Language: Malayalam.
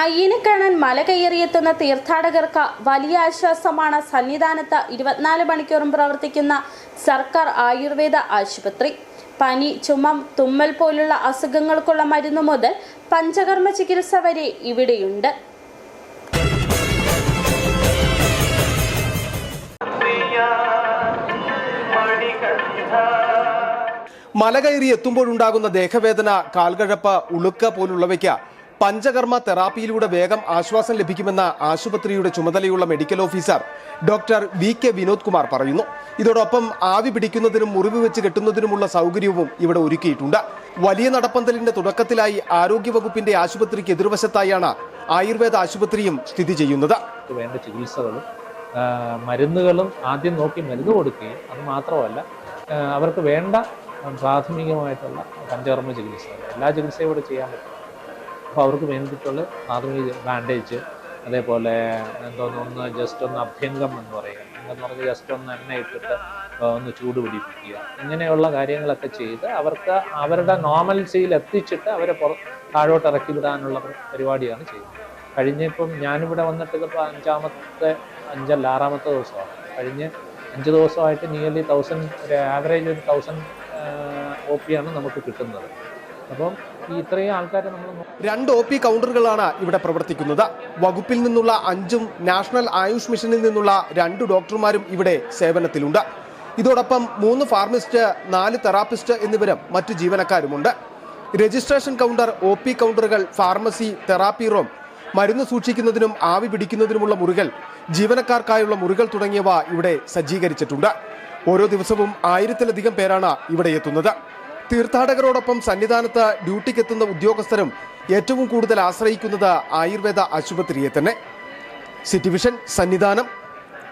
അയ്യനെ കാണാൻ മല കയറിയെത്തുന്ന തീർത്ഥാടകർക്ക് വലിയ ആശ്വാസമാണ് സന്നിധാനത്ത് 24 മണിക്കൂറും പ്രവർത്തിക്കുന്ന സർക്കാർ ആയുർവേദ ആശുപത്രി. പനി, ചുമ, തുമ്മൽ പോലുള്ള അസുഖങ്ങൾക്കുള്ള മരുന്ന് മുതൽ പഞ്ചകർമ്മ ചികിത്സ വരെ ഇവിടെയുണ്ട്. മല കയറി എത്തുമ്പോഴുണ്ടാകുന്ന ദേഹവേദന, കാൽകഴപ്പ്, ഉളുക്ക് പോലുള്ളവയ്ക്ക് പഞ്ചകർമ്മ തെറാപ്പിയിലൂടെ വേഗം ആശ്വാസം ലഭിക്കുമെന്ന ആശുപത്രിയുടെ ചുമതലയുള്ള medical officer doctor VK Vinod Kumar പറയുന്നു. ഇതോടൊപ്പം ആവി പിടിക്കുന്നതിനും മുറിവ് വെച്ച് കെട്ടുന്നതിനുമുള്ള സൗകര്യവും ഇവിടെ ഒരുക്കിയിട്ടുണ്ട്. വലിയ നടപ്പന്തലിന്റെ തുടക്കത്തിലായി ആരോഗ്യവകുപ്പിന്റെ ആശുപത്രിക്ക് എതിർവശത്തായാണ് ആയുർവേദ ആശുപത്രിയും സ്ഥിതി ചെയ്യുന്നത്. വേണ്ട ചികിത്സകളും മരുന്നുകളും ആദ്യം നോക്കി മരുന്ന് കൊടുക്കുകയും അത് മാത്രമല്ല അവർക്ക് വേണ്ട പ്രാഥമികമായിട്ടുള്ള പഞ്ചകർമ്മ ചികിത്സകൾ എല്ലാ ചികിത്സയും ഇവിടെ ചെയ്യാൻ പറ്റും. അപ്പോൾ അവർക്ക് വേണ്ടിയിട്ടുള്ള പ്രാഥമിക ബാൻഡേജ്, അതേപോലെ ഒന്ന് ജസ്റ്റ് ഒന്ന് അഭ്യംഗം എന്ന് പറയുക, എന്ന് പറഞ്ഞാൽ ജസ്റ്റ് ഒന്ന് എണ്ണ ഇട്ടിട്ട് ഒന്ന് ചൂട് പിടിപ്പിക്കുക, ഇങ്ങനെയുള്ള കാര്യങ്ങളൊക്കെ ചെയ്ത് അവർക്ക് അവരുടെ നോർമൽസിയിൽ എത്തിച്ചിട്ട് അവരെ താഴോട്ട് ഇറക്കി വിടാനുള്ള പരിപാടിയാണ് ചെയ്യുന്നത്. കഴിഞ്ഞിപ്പം ഞാനിവിടെ വന്നിട്ട് ഇതിപ്പോൾ ആറാമത്തെ ദിവസമാണ്. കഴിഞ്ഞ് 5 ദിവസമായിട്ട് നിയർലി 1000 ഒരു ആവറേജ് 1000 OP ആണ് നമുക്ക് കിട്ടുന്നത്. അപ്പം ഈ ഇത്രയും ആൾക്കാരെ നമ്മൾ 2 OP കൗണ്ടറുകളാണ് ഇവിടെ പ്രവർത്തിക്കുന്നത്. വകുപ്പിൽ നിന്നുള്ള 5 നാഷണൽ ആയുഷ് മിഷനിൽ നിന്നുള്ള 2 ഡോക്ടർമാരും ഇവിടെ സേവനത്തിലുണ്ട്. ഇതോടൊപ്പം 3 ഫാർമസിസ്റ്റ്, 4 തെറാപ്പിസ്റ്റ് എന്നിവരും മറ്റു ജീവനക്കാരുമുണ്ട്. രജിസ്ട്രേഷൻ കൗണ്ടർ, OP കൗണ്ടറുകൾ, ഫാർമസി, തെറാപ്പി റൂം, മരുന്ന് സൂക്ഷിക്കുന്നതിനും ആവി പിടിക്കുന്നതിനുമുള്ള മുറികൾ, ജീവനക്കാർക്കായുള്ള മുറികൾ തുടങ്ങിയവ ഇവിടെ സജ്ജീകരിച്ചിട്ടുണ്ട്. ഓരോ ദിവസവും 1000-ലധികം പേരാണ് ഇവിടെ എത്തുന്നത്. തീർത്ഥാടകരോടൊപ്പം സന്നിധാനത്ത് ഡ്യൂട്ടിക്കെത്തുന്ന ഉദ്യോഗസ്ഥരും ഏറ്റവും കൂടുതൽ ആശ്രയിക്കുന്നത് ആയുർവേദ ആശുപത്രിയെ തന്നെ. City vision, Sannidhanam.